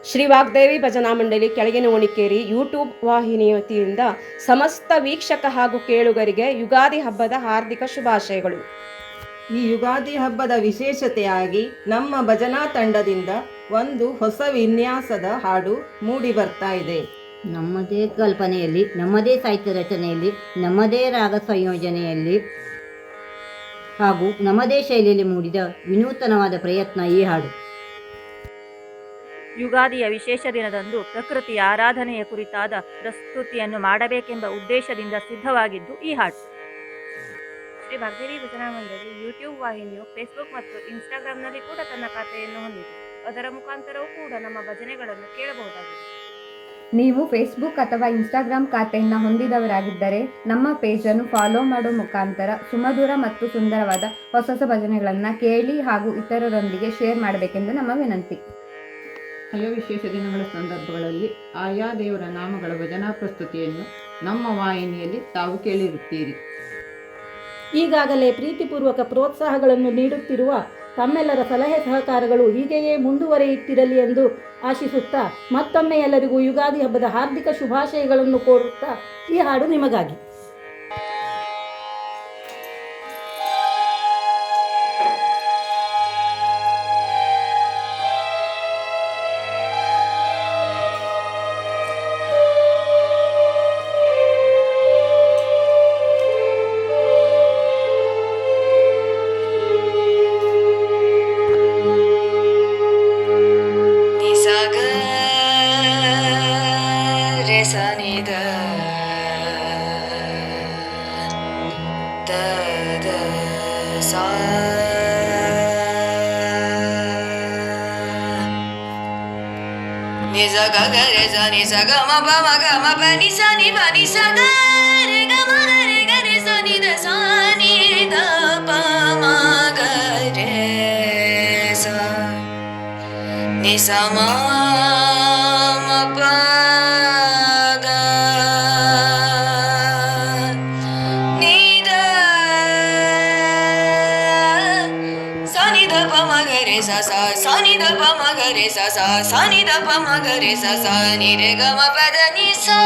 ಶ್ರೀ ವಾಗ್ದೇವಿ ಭಜನಾ ಮಂಡಳಿ ಕೆಳಗಿನ ಒಣಿಕೇರಿ ಯೂಟ್ಯೂಬ್ ವಾಹಿನಿಯ ವತಿಯಿಂದ ಸಮಸ್ತ ವೀಕ್ಷಕ ಹಾಗೂ ಕೇಳುಗರಿಗೆ ಯುಗಾದಿ ಹಬ್ಬದ ಹಾರ್ದಿಕ ಶುಭಾಶಯಗಳು. ಈ ಯುಗಾದಿ ಹಬ್ಬದ ವಿಶೇಷತೆಯಾಗಿ ನಮ್ಮ ಭಜನಾ ತಂಡದಿಂದ ಒಂದು ಹೊಸ ವಿನ್ಯಾಸದ ಹಾಡು ಮೂಡಿ ಬರ್ತಾ ಇದೆ. ನಮ್ಮದೇ ಕಲ್ಪನೆಯಲ್ಲಿ, ನಮ್ಮದೇ ಸಾಹಿತ್ಯ ರಚನೆಯಲ್ಲಿ, ನಮ್ಮದೇ ರಾಗ ಸಂಯೋಜನೆಯಲ್ಲಿ ಹಾಗೂ ನಮ್ಮದೇ ಶೈಲಿಯಲ್ಲಿ ಮೂಡಿದ ವಿನೂತನವಾದ ಪ್ರಯತ್ನ ಈ ಹಾಡು. ಯುಗಾದಿಯ ವಿಶೇಷ ದಿನದಂದು ಪ್ರಕೃತಿಯ ಆರಾಧನೆಯ ಕುರಿತಾದ ಪ್ರಸ್ತುತಿಯನ್ನು ಮಾಡಬೇಕೆಂಬ ಉದ್ದೇಶದಿಂದ ಸಿದ್ಧವಾಗಿದ್ದು ಈ ಹಾಡು. ಶ್ರೀ ವಾಗ್ದೇವಿ ಭಜನಾ ಮಂಡಳಿ ಯೂಟ್ಯೂಬ್ ವಾಹಿನಿಯು ಫೇಸ್ಬುಕ್ ಮತ್ತು ಇನ್ಸ್ಟಾಗ್ರಾಂನಲ್ಲಿ ಕೂಡ ತನ್ನ ಖಾತೆಯನ್ನು ಹೊಂದಿದೆ. ಅದರ ಮುಖಾಂತರವೂ ಕೂಡ ನಮ್ಮ ಭಜನೆಗಳನ್ನು ಕೇಳಬಹುದಾಗಿದೆ. ನೀವು ಫೇಸ್ಬುಕ್ ಅಥವಾ ಇನ್ಸ್ಟಾಗ್ರಾಮ್ ಖಾತೆಯನ್ನು ಹೊಂದಿದವರಾಗಿದ್ದರೆ ನಮ್ಮ ಪೇಜನ್ನು ಫಾಲೋ ಮಾಡೋ ಮುಖಾಂತರ ಸುಮಧುರ ಮತ್ತು ಸುಂದರವಾದ ಹೊಸ ಹೊಸ ಭಜನೆಗಳನ್ನು ಕೇಳಿ ಹಾಗೂ ಇತರರೊಂದಿಗೆ ಶೇರ್ ಮಾಡಬೇಕೆಂದು ನಮ್ಮ ವಿನಂತಿ. ಆಯಾ ವಿಶೇಷ ದಿನಗಳ ಸಂದರ್ಭಗಳಲ್ಲಿ ಆಯಾ ದೇವರ ನಾಮಗಳ ಭಜನಾ ಪ್ರಸ್ತುತಿಯನ್ನು ನಮ್ಮ ವಾಹಿನಿಯಲ್ಲಿ ತಾವು ಕೇಳಿರುತ್ತೀರಿ. ಈಗಾಗಲೇ ಪ್ರೀತಿಪೂರ್ವಕ ಪ್ರೋತ್ಸಾಹಗಳನ್ನು ನೀಡುತ್ತಿರುವ ತಮ್ಮೆಲ್ಲರ ಸಲಹೆ ಸಹಕಾರಗಳು ಹೀಗೆಯೇ ಮುಂದುವರಿಯುತ್ತಿರಲಿ ಎಂದು ಆಶಿಸುತ್ತಾ ಮತ್ತೊಮ್ಮೆ ಎಲ್ಲರಿಗೂ ಯುಗಾದಿ ಹಬ್ಬದ ಹಾರ್ದಿಕ ಶುಭಾಶಯಗಳನ್ನು ಕೋರುತ್ತಾ ಈ ಹಾಡು ನಿಮಗಾಗಿ. Nisa ga ga re sa ni sa ga ma pa ni sa ni pa ni sa ga re ga ma re sa ni da pa ma ga re sa ni sa ma pa ga ni da sa ni da pa ma ga re sa ni da pa ma ga re sa ni da pa ma ga re sa ni re ga ma pa da ni sa